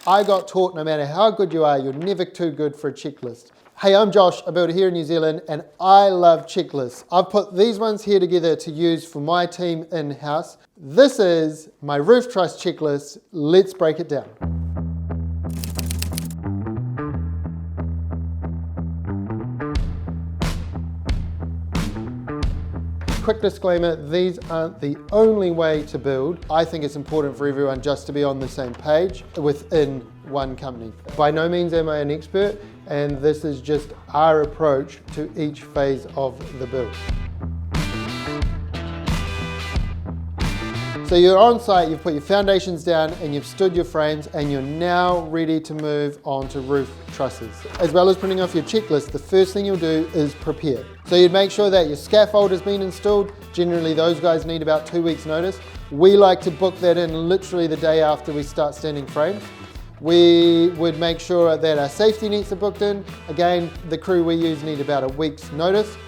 I got taught no matter how good you are, you're never too good for a checklist. Hey, I'm Josh, a builder here in New Zealand, and I love checklists. I've put these ones here together to use for my team in-house. This is my roof truss checklist. Let's break it down. Quick disclaimer, these aren't the only way to build. I think it's important for everyone just to be on the same page within one company. By no means am I an expert, and this is just our approach to each phase of the build. So you're on site, you've put your foundations down and you've stood your frames, and you're now ready to move on to roof trusses. As well as printing off your checklist, the first thing you'll do is prepare. So you'd make sure that your scaffold has been installed. Generally those guys need about 2 weeks notice. We like to book that in literally the day after we start standing frames. We would make sure that our safety nets are booked in. Again, the crew we use need about a week's notice.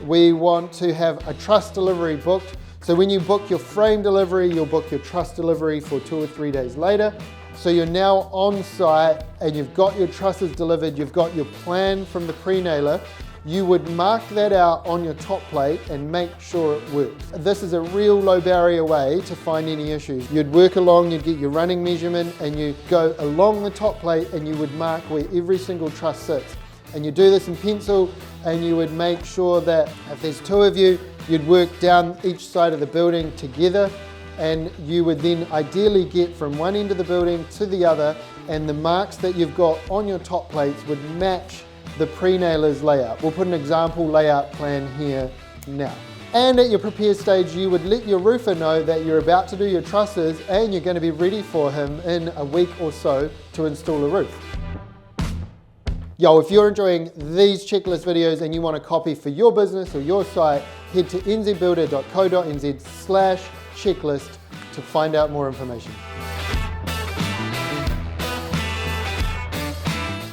We want to have a truss delivery booked. So when you book your frame delivery, you'll book your truss delivery for 2 or 3 days later. So you're now on site and you've got your trusses delivered, you've got your plan from the pre-nailer. You would mark that out on your top plate and make sure it works. This is a real low barrier way to find any issues. You'd work along, you'd get your running measurement, and you go along the top plate and you would mark where every single truss sits. And you do this in pencil, and you would make sure that if there's 2 of you, you'd work down each side of the building together, and you would then ideally get from one end of the building to the other, and the marks that you've got on your top plates would match the pre-nailer's layout. We'll put an example layout plan here now. And at your prepare stage, you would let your roofer know that you're about to do your trusses and you're going to be ready for him in a week or so to install a roof. Yo, if you're enjoying these checklist videos and you want a copy for your business or your site, head to nzbuilder.co.nz/checklist to find out more information.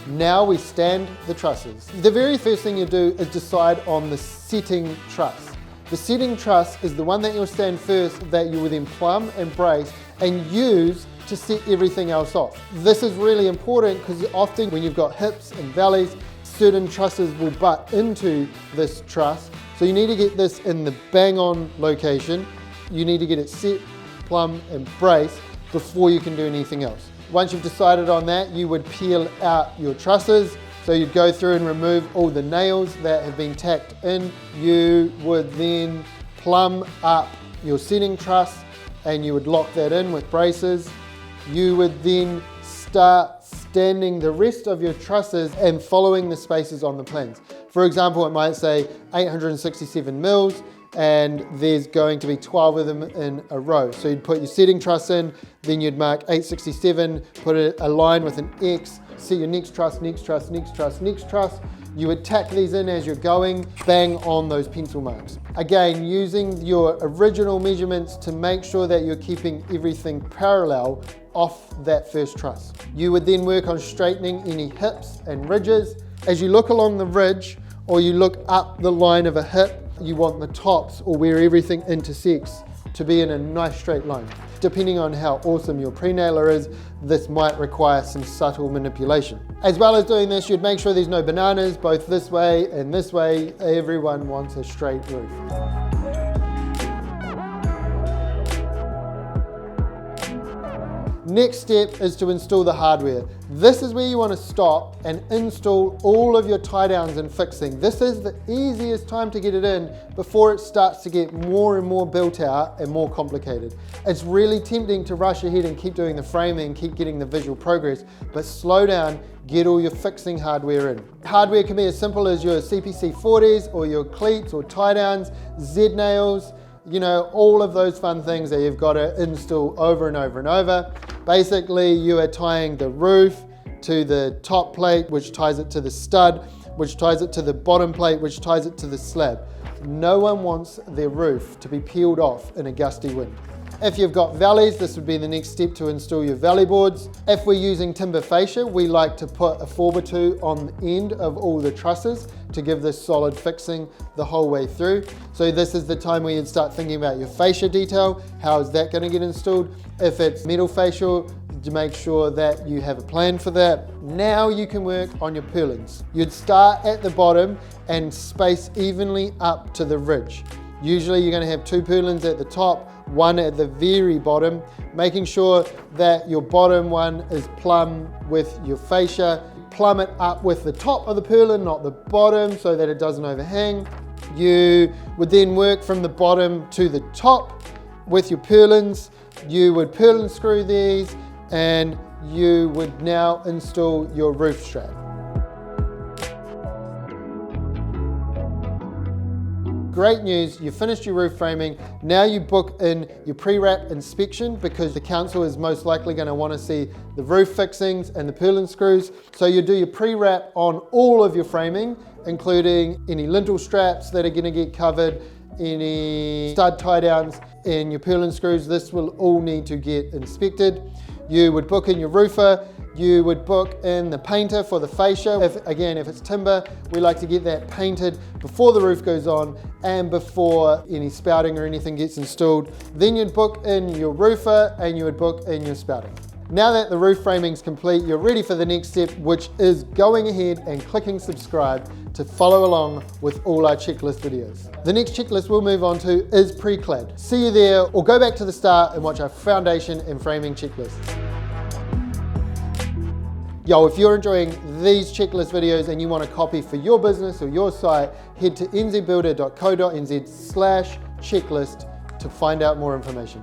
Now we stand the trusses. The very first thing you do is decide on the setting truss. The setting truss is the one that you'll stand first, that you will then plumb and brace and use to set everything else off. This is really important because often when you've got hips and valleys, certain trusses will butt into this truss. So you need to get this in the bang on location. You need to get it set, plumb and brace before you can do anything else. Once you've decided on that, you would peel out your trusses. So you'd go through and remove all the nails that have been tacked in. You would then plumb up your setting truss and you would lock that in with braces. You would then start standing the rest of your trusses and following the spaces on the plans. For example, it might say 867 mils and there's going to be 12 of them in a row. So you'd put your setting truss in, then you'd mark 867, put a line with an X, see your next truss, next truss, next truss, next truss. You would tack these in as you're going, bang on those pencil marks. Again, using your original measurements to make sure that you're keeping everything parallel off that first truss. You would then work on straightening any hips and ridges. As you look along the ridge or you look up the line of a hip, you want the tops or where everything intersects to be in a nice straight line. Depending on how awesome your pre-nailer is, this might require some subtle manipulation. As well as doing this, you'd make sure there's no bananas, both this way and this way. Everyone wants a straight roof. Next step is to install the hardware. This is where you want to stop and install all of your tie downs and fixing. This is the easiest time to get it in before it starts to get more and more built out and more complicated. It's really tempting to rush ahead and keep doing the framing, keep getting the visual progress, but slow down, get all your fixing hardware in. Hardware can be as simple as your CPC 40s or your cleats or tie downs, Z nails, you know, all of those fun things that you've got to install over and over and over. Basically, you are tying the roof to the top plate, which ties it to the stud, which ties it to the bottom plate, which ties it to the slab. No one wants their roof to be peeled off in a gusty wind. If you've got valleys, this would be the next step to install your valley boards. If we're using timber fascia, we like to put a 4x2 on the end of all the trusses to give this solid fixing the whole way through. So this is the time where you'd start thinking about your fascia detail. How is that going to get installed? If it's metal fascia, to make sure that you have a plan for that. Now you can work on your purlins. You'd start at the bottom and space evenly up to the ridge. Usually you're going to have 2 purlins at the top, 1 at the very bottom, making sure that your bottom one is plumb with your fascia. Plumb it up with the top of the purlin, not the bottom, so that it doesn't overhang. You would then work from the bottom to the top with your purlins. You would purlin screw these, and you would now install your roof strap. Great news, you finished your roof framing. Now you book in your pre-wrap inspection, because the council is most likely going to want to see the roof fixings and the purlin screws. So you do your pre-wrap on all of your framing, including any lintel straps that are going to get covered, any stud tie downs and your purlin screws. This will all need to get inspected. You would book in your roofer. You would book in the painter for the fascia. If it's timber, we like to get that painted before the roof goes on and before any spouting or anything gets installed. Then you'd book in your roofer and you would book in your spouting. Now that the roof framing's complete, you're ready for the next step, which is going ahead and clicking subscribe to follow along with all our checklist videos. The next checklist we'll move on to is pre-clad. See you there, or go back to the start and watch our foundation and framing checklist. Yo, if you're enjoying these checklist videos and you want a copy for your business or your site, head to nzbuilder.co.nz/checklist to find out more information.